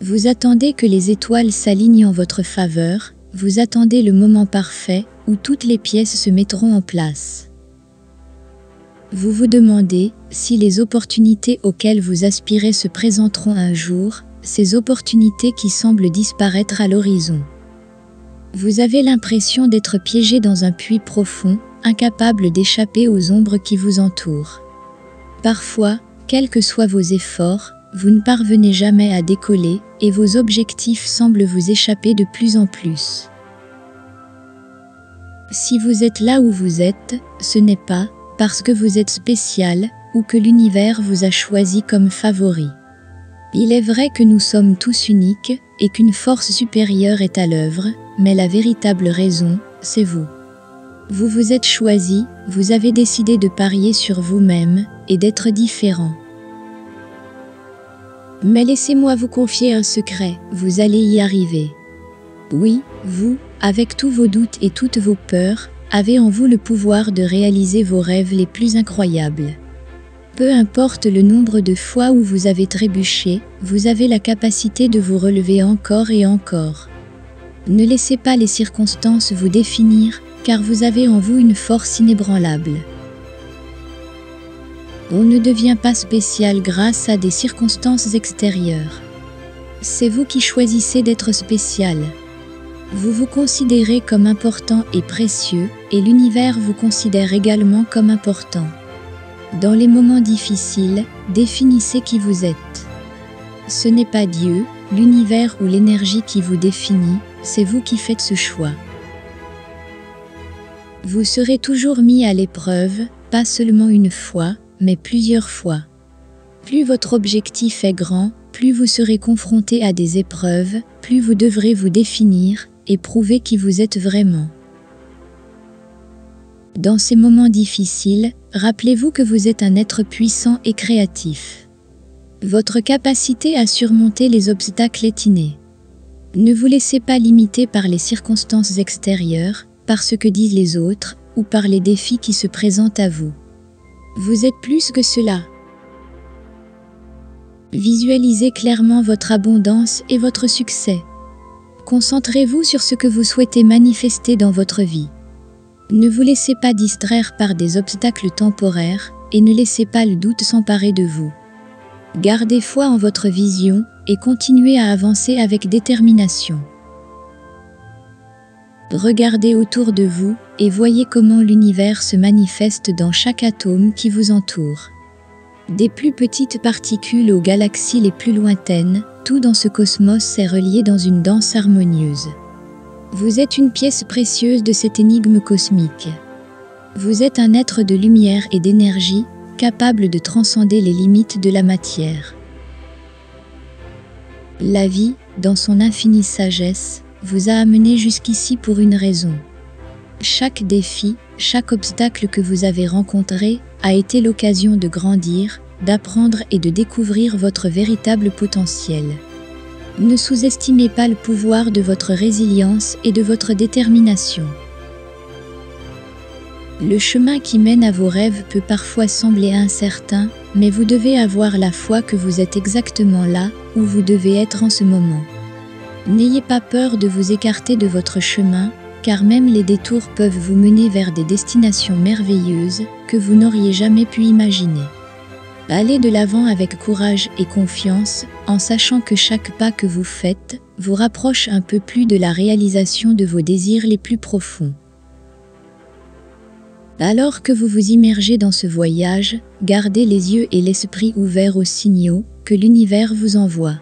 Vous attendez que les étoiles s'alignent en votre faveur, vous attendez le moment parfait où toutes les pièces se mettront en place. Vous vous demandez si les opportunités auxquelles vous aspirez se présenteront un jour, ces opportunités qui semblent disparaître à l'horizon. Vous avez l'impression d'être piégé dans un puits profond, incapable d'échapper aux ombres qui vous entourent. Parfois, quels que soient vos efforts, vous ne parvenez jamais à décoller et vos objectifs semblent vous échapper de plus en plus. Si vous êtes là où vous êtes, ce n'est pas parce que vous êtes spécial ou que l'univers vous a choisi comme favori. Il est vrai que nous sommes tous uniques et qu'une force supérieure est à l'œuvre, mais la véritable raison, c'est vous. Vous vous êtes choisi, vous avez décidé de parier sur vous-même et d'être différent. Mais laissez-moi vous confier un secret, vous allez y arriver. Oui, vous, avec tous vos doutes et toutes vos peurs, avez en vous le pouvoir de réaliser vos rêves les plus incroyables. Peu importe le nombre de fois où vous avez trébuché, vous avez la capacité de vous relever encore et encore. Ne laissez pas les circonstances vous définir, car vous avez en vous une force inébranlable. On ne devient pas spécial grâce à des circonstances extérieures. C'est vous qui choisissez d'être spécial. Vous vous considérez comme important et précieux, et l'univers vous considère également comme important. Dans les moments difficiles, définissez qui vous êtes. Ce n'est pas Dieu, l'univers ou l'énergie qui vous définit, c'est vous qui faites ce choix. Vous serez toujours mis à l'épreuve, pas seulement une fois, mais plusieurs fois. Plus votre objectif est grand, plus vous serez confronté à des épreuves, plus vous devrez vous définir et prouver qui vous êtes vraiment. Dans ces moments difficiles, rappelez-vous que vous êtes un être puissant et créatif. Votre capacité à surmonter les obstacles est innée. Ne vous laissez pas limiter par les circonstances extérieures, par ce que disent les autres, ou par les défis qui se présentent à vous. Vous êtes plus que cela. Visualisez clairement votre abondance et votre succès. Concentrez-vous sur ce que vous souhaitez manifester dans votre vie. Ne vous laissez pas distraire par des obstacles temporaires et ne laissez pas le doute s'emparer de vous. Gardez foi en votre vision et continuez à avancer avec détermination. Regardez autour de vous et voyez comment l'univers se manifeste dans chaque atome qui vous entoure. Des plus petites particules aux galaxies les plus lointaines, tout dans ce cosmos est relié dans une danse harmonieuse. Vous êtes une pièce précieuse de cette énigme cosmique. Vous êtes un être de lumière et d'énergie, capable de transcender les limites de la matière. La vie, dans son infinie sagesse, vous a amené jusqu'ici pour une raison. Chaque défi, chaque obstacle que vous avez rencontré a été l'occasion de grandir, d'apprendre et de découvrir votre véritable potentiel. Ne sous-estimez pas le pouvoir de votre résilience et de votre détermination. Le chemin qui mène à vos rêves peut parfois sembler incertain, mais vous devez avoir la foi que vous êtes exactement là où vous devez être en ce moment. N'ayez pas peur de vous écarter de votre chemin, car même les détours peuvent vous mener vers des destinations merveilleuses que vous n'auriez jamais pu imaginer. Allez de l'avant avec courage et confiance, en sachant que chaque pas que vous faites vous rapproche un peu plus de la réalisation de vos désirs les plus profonds. Alors que vous vous immergez dans ce voyage, gardez les yeux et l'esprit ouverts aux signaux que l'univers vous envoie.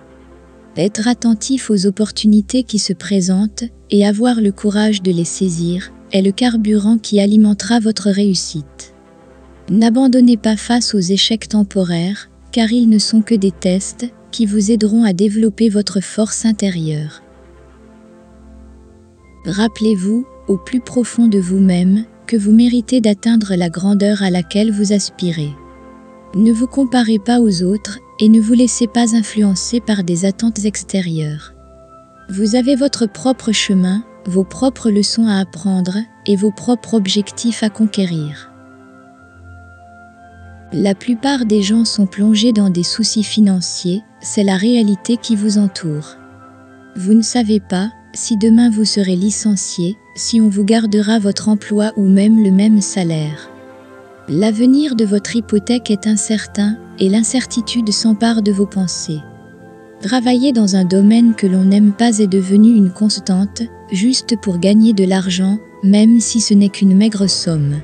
Être attentif aux opportunités qui se présentent et avoir le courage de les saisir est le carburant qui alimentera votre réussite. N'abandonnez pas face aux échecs temporaires, car ils ne sont que des tests qui vous aideront à développer votre force intérieure. Rappelez-vous, au plus profond de vous-même, que vous méritez d'atteindre la grandeur à laquelle vous aspirez. Ne vous comparez pas aux autres et ne vous laissez pas influencer par des attentes extérieures. Vous avez votre propre chemin, vos propres leçons à apprendre et vos propres objectifs à conquérir. La plupart des gens sont plongés dans des soucis financiers, c'est la réalité qui vous entoure. Vous ne savez pas si demain vous serez licencié, si on vous gardera votre emploi ou même le même salaire. L'avenir de votre hypothèque est incertain et l'incertitude s'empare de vos pensées. Travailler dans un domaine que l'on n'aime pas est devenu une constante, juste pour gagner de l'argent, même si ce n'est qu'une maigre somme.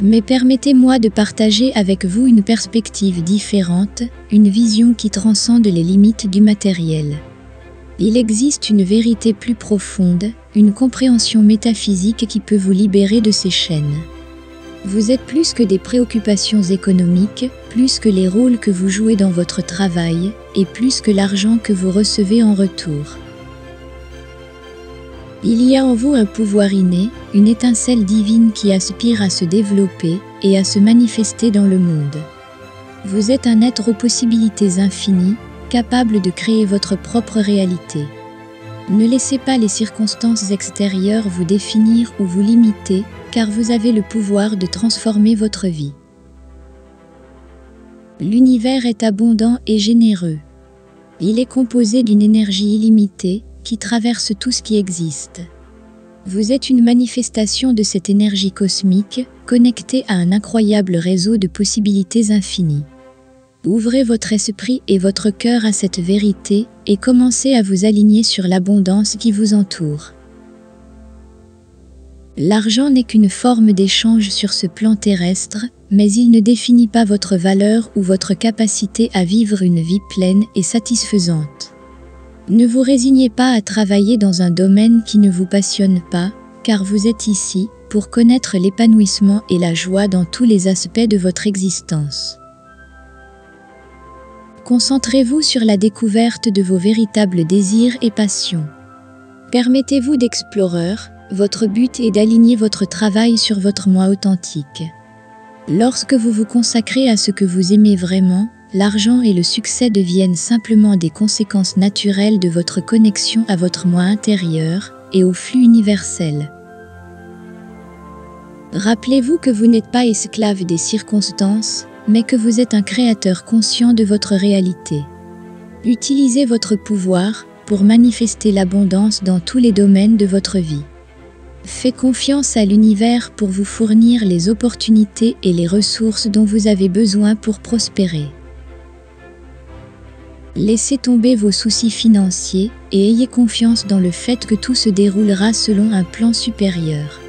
Mais permettez-moi de partager avec vous une perspective différente, une vision qui transcende les limites du matériel. Il existe une vérité plus profonde, une compréhension métaphysique qui peut vous libérer de ces chaînes. Vous êtes plus que des préoccupations économiques, plus que les rôles que vous jouez dans votre travail, et plus que l'argent que vous recevez en retour. Il y a en vous un pouvoir inné, une étincelle divine qui aspire à se développer et à se manifester dans le monde. Vous êtes un être aux possibilités infinies, capable de créer votre propre réalité. Ne laissez pas les circonstances extérieures vous définir ou vous limiter, car vous avez le pouvoir de transformer votre vie. L'univers est abondant et généreux. Il est composé d'une énergie illimitée qui traverse tout ce qui existe. Vous êtes une manifestation de cette énergie cosmique, connectée à un incroyable réseau de possibilités infinies. Ouvrez votre esprit et votre cœur à cette vérité et commencez à vous aligner sur l'abondance qui vous entoure. L'argent n'est qu'une forme d'échange sur ce plan terrestre, mais il ne définit pas votre valeur ou votre capacité à vivre une vie pleine et satisfaisante. Ne vous résignez pas à travailler dans un domaine qui ne vous passionne pas, car vous êtes ici pour connaître l'épanouissement et la joie dans tous les aspects de votre existence. Concentrez-vous sur la découverte de vos véritables désirs et passions. Permettez-vous d'explorer, votre but est d'aligner votre travail sur votre moi authentique. Lorsque vous vous consacrez à ce que vous aimez vraiment, l'argent et le succès deviennent simplement des conséquences naturelles de votre connexion à votre moi intérieur et au flux universel. Rappelez-vous que vous n'êtes pas esclave des circonstances, mais que vous êtes un créateur conscient de votre réalité. Utilisez votre pouvoir pour manifester l'abondance dans tous les domaines de votre vie. Faites confiance à l'univers pour vous fournir les opportunités et les ressources dont vous avez besoin pour prospérer. Laissez tomber vos soucis financiers et ayez confiance dans le fait que tout se déroulera selon un plan supérieur.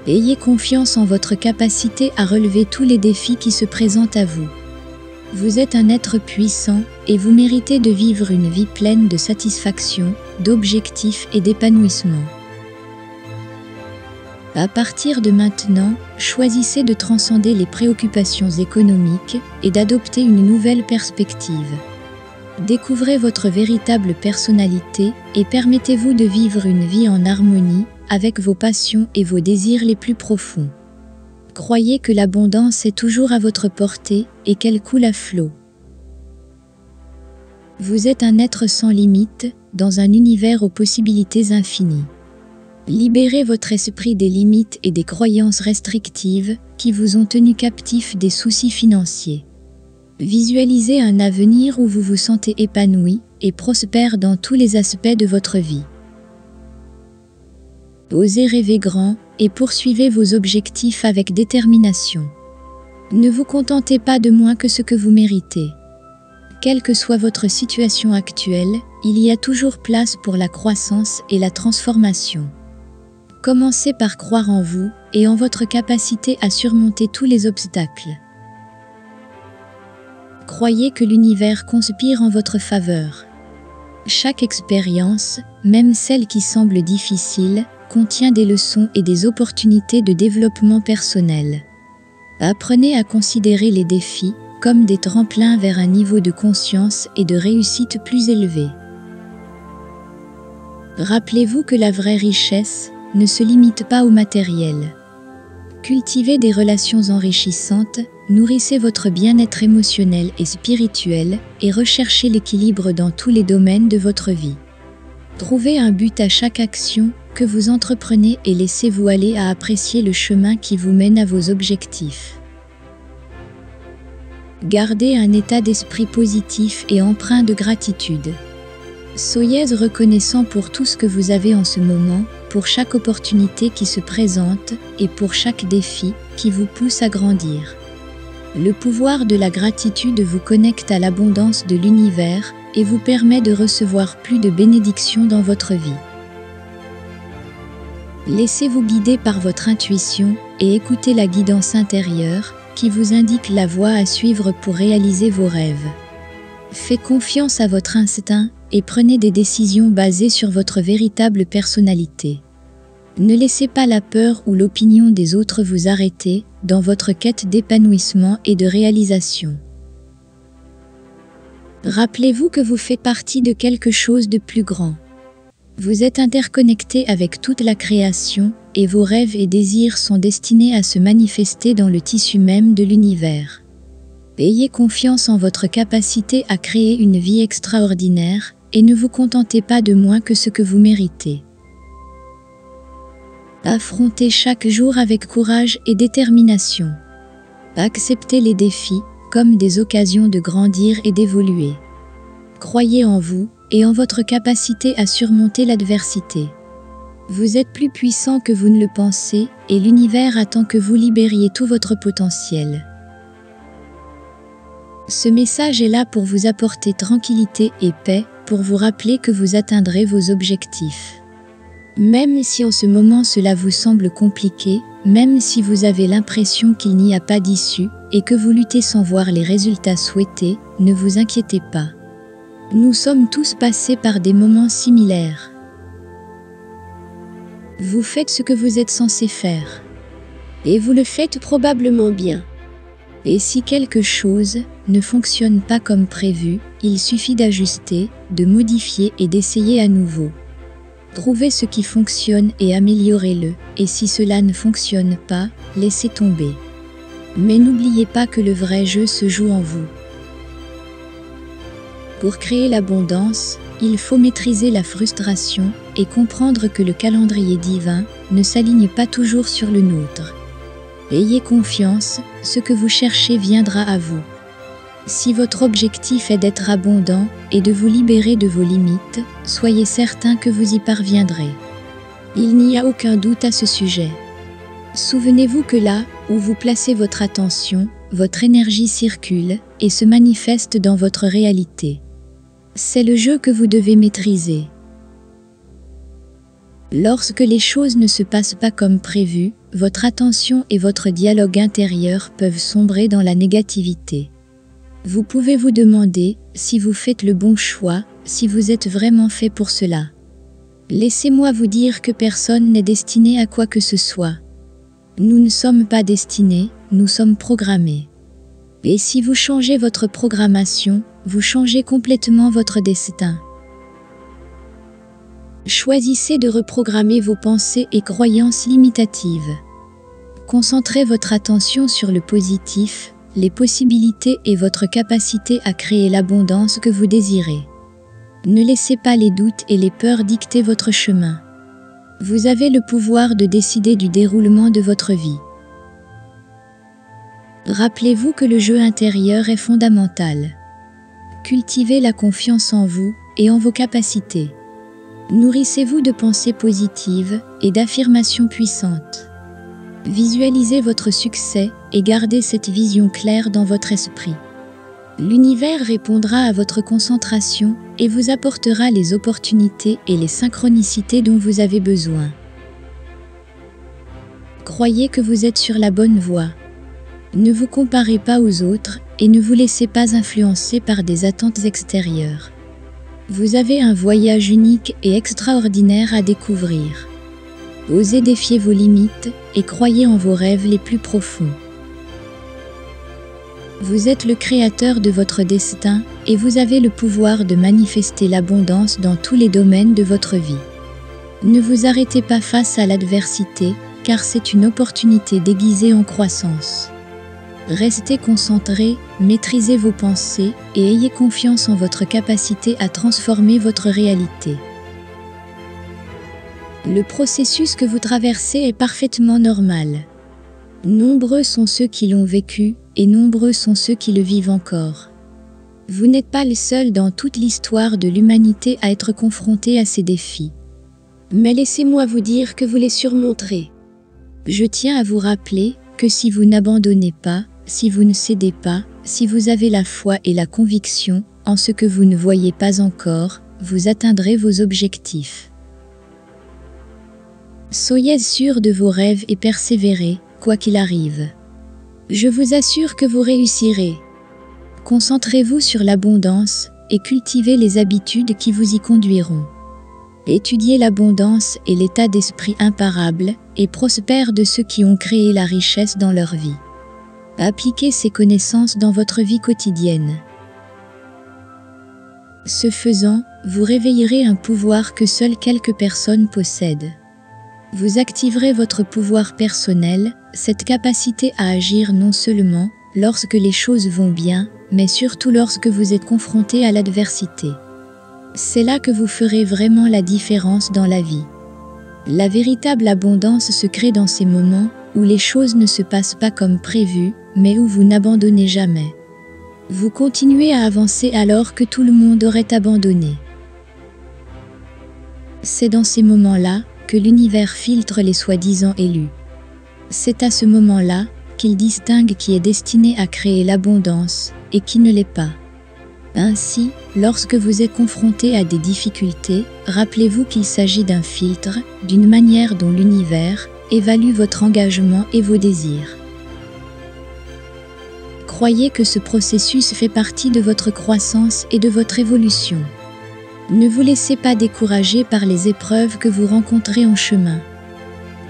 Ayez confiance en votre capacité à relever tous les défis qui se présentent à vous. Vous êtes un être puissant et vous méritez de vivre une vie pleine de satisfaction, d'objectifs et d'épanouissement. À partir de maintenant, choisissez de transcender les préoccupations économiques et d'adopter une nouvelle perspective. Découvrez votre véritable personnalité et permettez-vous de vivre une vie en harmonie avec vos passions et vos désirs les plus profonds. Croyez que l'abondance est toujours à votre portée et qu'elle coule à flot. Vous êtes un être sans limite, dans un univers aux possibilités infinies. Libérez votre esprit des limites et des croyances restrictives qui vous ont tenu captif des soucis financiers. Visualisez un avenir où vous vous sentez épanoui et prospère dans tous les aspects de votre vie. Osez rêver grand et poursuivez vos objectifs avec détermination. Ne vous contentez pas de moins que ce que vous méritez. Quelle que soit votre situation actuelle, il y a toujours place pour la croissance et la transformation. Commencez par croire en vous et en votre capacité à surmonter tous les obstacles. Croyez que l'univers conspire en votre faveur. Chaque expérience, même celle qui semble difficile, contient des leçons et des opportunités de développement personnel. Apprenez à considérer les défis comme des tremplins vers un niveau de conscience et de réussite plus élevé. Rappelez-vous que la vraie richesse ne se limite pas au matériel. Cultivez des relations enrichissantes, nourrissez votre bien-être émotionnel et spirituel et recherchez l'équilibre dans tous les domaines de votre vie. Trouvez un but à chaque action que vous entreprenez et laissez-vous aller à apprécier le chemin qui vous mène à vos objectifs. Gardez un état d'esprit positif et empreint de gratitude. Soyez reconnaissant pour tout ce que vous avez en ce moment, pour chaque opportunité qui se présente et pour chaque défi qui vous pousse à grandir. Le pouvoir de la gratitude vous connecte à l'abondance de l'univers et vous permet de recevoir plus de bénédictions dans votre vie. Laissez-vous guider par votre intuition et écoutez la guidance intérieure qui vous indique la voie à suivre pour réaliser vos rêves. Faites confiance à votre instinct et prenez des décisions basées sur votre véritable personnalité. Ne laissez pas la peur ou l'opinion des autres vous arrêter dans votre quête d'épanouissement et de réalisation. Rappelez-vous que vous faites partie de quelque chose de plus grand. Vous êtes interconnecté avec toute la création et vos rêves et désirs sont destinés à se manifester dans le tissu même de l'univers. Ayez confiance en votre capacité à créer une vie extraordinaire et ne vous contentez pas de moins que ce que vous méritez. Affrontez chaque jour avec courage et détermination. Acceptez les défis comme des occasions de grandir et d'évoluer. Croyez en vous et en votre capacité à surmonter l'adversité. Vous êtes plus puissant que vous ne le pensez et l'univers attend que vous libériez tout votre potentiel. Ce message est là pour vous apporter tranquillité et paix, pour vous rappeler que vous atteindrez vos objectifs. Même si en ce moment cela vous semble compliqué, même si vous avez l'impression qu'il n'y a pas d'issue et que vous luttez sans voir les résultats souhaités, ne vous inquiétez pas. Nous sommes tous passés par des moments similaires. Vous faites ce que vous êtes censé faire. Et vous le faites probablement bien. Et si quelque chose ne fonctionne pas comme prévu, il suffit d'ajuster, de modifier et d'essayer à nouveau. Trouvez ce qui fonctionne et améliorez-le, et si cela ne fonctionne pas, laissez tomber. Mais n'oubliez pas que le vrai jeu se joue en vous. Pour créer l'abondance, il faut maîtriser la frustration et comprendre que le calendrier divin ne s'aligne pas toujours sur le nôtre. Ayez confiance, ce que vous cherchez viendra à vous. Si votre objectif est d'être abondant et de vous libérer de vos limites, soyez certain que vous y parviendrez. Il n'y a aucun doute à ce sujet. Souvenez-vous que là où vous placez votre attention, votre énergie circule et se manifeste dans votre réalité. C'est le jeu que vous devez maîtriser. Lorsque les choses ne se passent pas comme prévu, votre attention et votre dialogue intérieur peuvent sombrer dans la négativité. Vous pouvez vous demander si vous faites le bon choix, si vous êtes vraiment fait pour cela. Laissez-moi vous dire que personne n'est destiné à quoi que ce soit. Nous ne sommes pas destinés, nous sommes programmés. Et si vous changez votre programmation, vous changez complètement votre destin. Choisissez de reprogrammer vos pensées et croyances limitatives. Concentrez votre attention sur le positif, les possibilités et votre capacité à créer l'abondance que vous désirez. Ne laissez pas les doutes et les peurs dicter votre chemin. Vous avez le pouvoir de décider du déroulement de votre vie. Rappelez-vous que le jeu intérieur est fondamental. Cultivez la confiance en vous et en vos capacités. Nourrissez-vous de pensées positives et d'affirmations puissantes. Visualisez votre succès et gardez cette vision claire dans votre esprit. L'univers répondra à votre concentration et vous apportera les opportunités et les synchronicités dont vous avez besoin. Croyez que vous êtes sur la bonne voie. Ne vous comparez pas aux autres et ne vous laissez pas influencer par des attentes extérieures. Vous avez un voyage unique et extraordinaire à découvrir. Osez défier vos limites et croyez en vos rêves les plus profonds. Vous êtes le créateur de votre destin et vous avez le pouvoir de manifester l'abondance dans tous les domaines de votre vie. Ne vous arrêtez pas face à l'adversité, car c'est une opportunité déguisée en croissance. Restez concentré, maîtrisez vos pensées et ayez confiance en votre capacité à transformer votre réalité. Le processus que vous traversez est parfaitement normal. Nombreux sont ceux qui l'ont vécu, et nombreux sont ceux qui le vivent encore. Vous n'êtes pas le seul dans toute l'histoire de l'humanité à être confronté à ces défis. Mais laissez-moi vous dire que vous les surmonterez. Je tiens à vous rappeler que si vous n'abandonnez pas, si vous ne cédez pas, si vous avez la foi et la conviction en ce que vous ne voyez pas encore, vous atteindrez vos objectifs. Soyez sûr de vos rêves et persévérez, quoi qu'il arrive. Je vous assure que vous réussirez. Concentrez-vous sur l'abondance et cultivez les habitudes qui vous y conduiront. Étudiez l'abondance et l'état d'esprit imparable et prospère de ceux qui ont créé la richesse dans leur vie. Appliquez ces connaissances dans votre vie quotidienne. Ce faisant, vous réveillerez un pouvoir que seules quelques personnes possèdent. Vous activerez votre pouvoir personnel, cette capacité à agir non seulement lorsque les choses vont bien, mais surtout lorsque vous êtes confronté à l'adversité. C'est là que vous ferez vraiment la différence dans la vie. La véritable abondance se crée dans ces moments où les choses ne se passent pas comme prévu, mais où vous n'abandonnez jamais. Vous continuez à avancer alors que tout le monde aurait abandonné. C'est dans ces moments-là que l'univers filtre les soi-disant élus. C'est à ce moment-là qu'il distingue qui est destiné à créer l'abondance et qui ne l'est pas. Ainsi, lorsque vous êtes confronté à des difficultés, rappelez-vous qu'il s'agit d'un filtre, d'une manière dont l'univers évalue votre engagement et vos désirs. Croyez que ce processus fait partie de votre croissance et de votre évolution. Ne vous laissez pas décourager par les épreuves que vous rencontrez en chemin.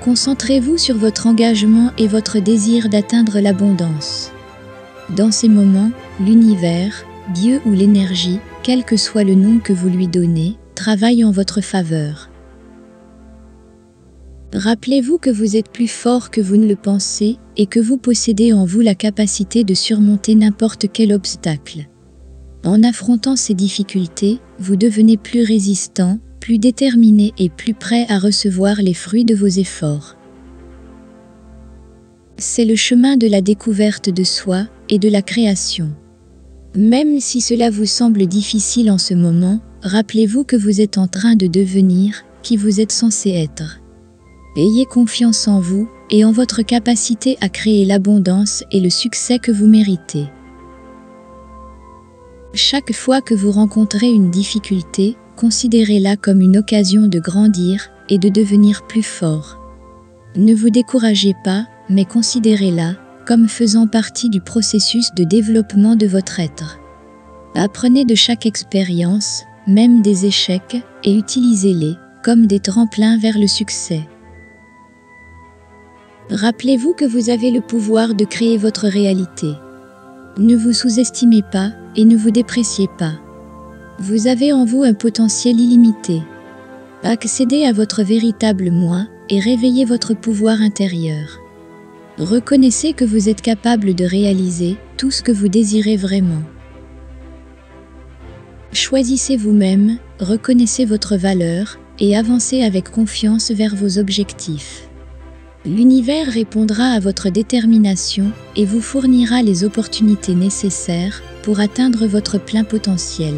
Concentrez-vous sur votre engagement et votre désir d'atteindre l'abondance. Dans ces moments, l'univers, Dieu ou l'énergie, quel que soit le nom que vous lui donnez, travaille en votre faveur. Rappelez-vous que vous êtes plus fort que vous ne le pensez et que vous possédez en vous la capacité de surmonter n'importe quel obstacle. En affrontant ces difficultés, vous devenez plus résistant, plus déterminé et plus prêt à recevoir les fruits de vos efforts. C'est le chemin de la découverte de soi et de la création. Même si cela vous semble difficile en ce moment, rappelez-vous que vous êtes en train de devenir qui vous êtes censé être. Ayez confiance en vous et en votre capacité à créer l'abondance et le succès que vous méritez. Chaque fois que vous rencontrez une difficulté, considérez-la comme une occasion de grandir et de devenir plus fort. Ne vous découragez pas, mais considérez-la comme faisant partie du processus de développement de votre être. Apprenez de chaque expérience, même des échecs, et utilisez-les comme des tremplins vers le succès. Rappelez-vous que vous avez le pouvoir de créer votre réalité. Ne vous sous-estimez pas et ne vous dépréciez pas. Vous avez en vous un potentiel illimité. Accédez à votre véritable moi et réveillez votre pouvoir intérieur. Reconnaissez que vous êtes capable de réaliser tout ce que vous désirez vraiment. Choisissez vous-même, reconnaissez votre valeur et avancez avec confiance vers vos objectifs. L'univers répondra à votre détermination et vous fournira les opportunités nécessaires pour atteindre votre plein potentiel.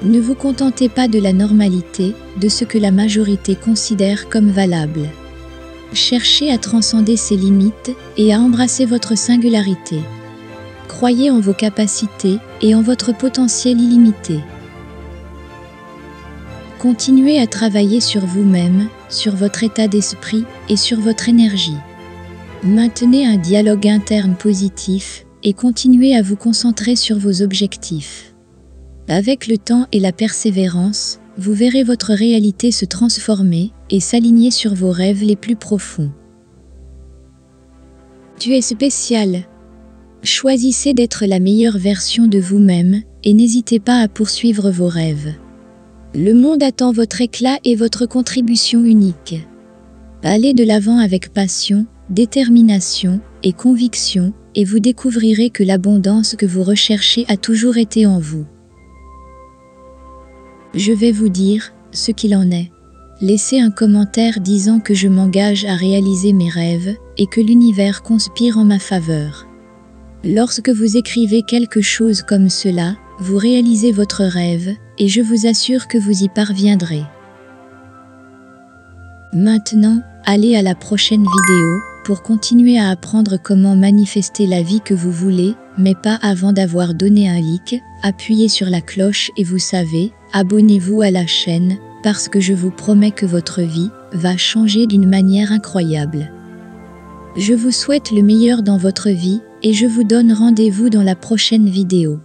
Ne vous contentez pas de la normalité, de ce que la majorité considère comme valable. Cherchez à transcender ces limites et à embrasser votre singularité. Croyez en vos capacités et en votre potentiel illimité. Continuez à travailler sur vous-même, sur votre état d'esprit et sur votre énergie. Maintenez un dialogue interne positif et continuez à vous concentrer sur vos objectifs. Avec le temps et la persévérance, vous verrez votre réalité se transformer et s'aligner sur vos rêves les plus profonds. Tu es spécial. Choisissez d'être la meilleure version de vous-même et n'hésitez pas à poursuivre vos rêves. Le monde attend votre éclat et votre contribution unique. Allez de l'avant avec passion, détermination et conviction et vous découvrirez que l'abondance que vous recherchez a toujours été en vous. Je vais vous dire ce qu'il en est. Laissez un commentaire disant que je m'engage à réaliser mes rêves et que l'univers conspire en ma faveur. Lorsque vous écrivez quelque chose comme cela, vous réalisez votre rêve et je vous assure que vous y parviendrez. Maintenant, allez à la prochaine vidéo pour continuer à apprendre comment manifester la vie que vous voulez, mais pas avant d'avoir donné un like, appuyez sur la cloche et vous savez, abonnez-vous à la chaîne, parce que je vous promets que votre vie va changer d'une manière incroyable. Je vous souhaite le meilleur dans votre vie et je vous donne rendez-vous dans la prochaine vidéo.